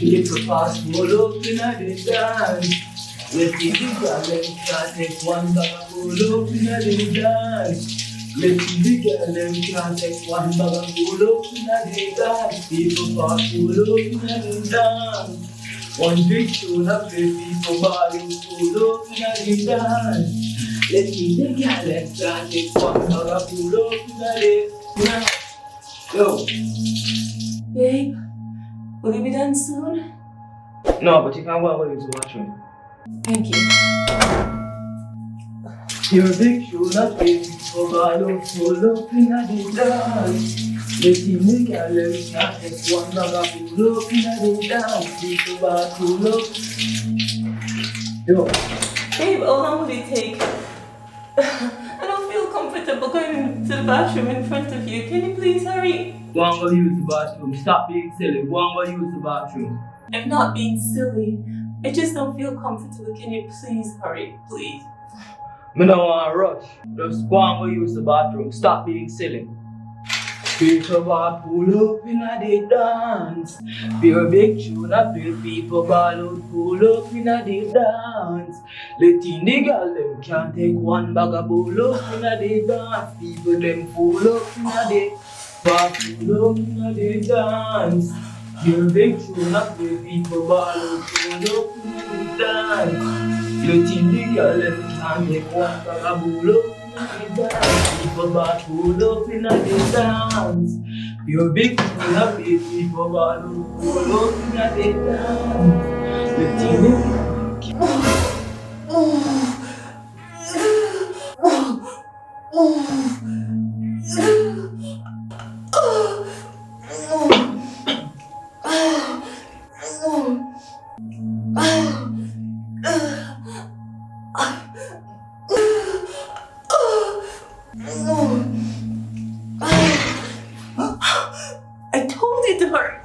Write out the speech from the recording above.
Little fast follow in a dance. Let's see the girl them can't take one bag of follow in a dance. Let's see the girl them can't take one bag of follow in a dance. People fast follow in a dance. One big tune of people balling follow in a dance. Let's see the girl them can't take one bag of follow in a dance. Yo. Babe, will you be done soon? No, but you can go and use the washroom. Thank you. Your big shoulder baby for ball full up in a the dance. Let him make a little shot and one bag full up in a the dance. People ball full up. Yo. Babe, how long will it take? I don't feel comfortable going to the bathroom in front of you. Can you please hurry? Go and go use the bathroom. Stop being silly. Go and go use the bathroom. I'm not being silly. I just don't feel comfortable. Can you please hurry, please? Me don't want to rush. Just go and go use the bathroom. Stop being silly. People ball pull up in a the dance. Pure big tune of people ball out pull up in a the dance. Let in the girl them can't take one bag of pull up in a the dance. People them pull up in a the ball pull up in a the dance. Pure big tune of people ball out pull up in a the dance. Let in the girl them can't take one bag of pull up. People ball pull up in a the dance. Your big full of people ball pull up in a the dance. The team I told you to hurry.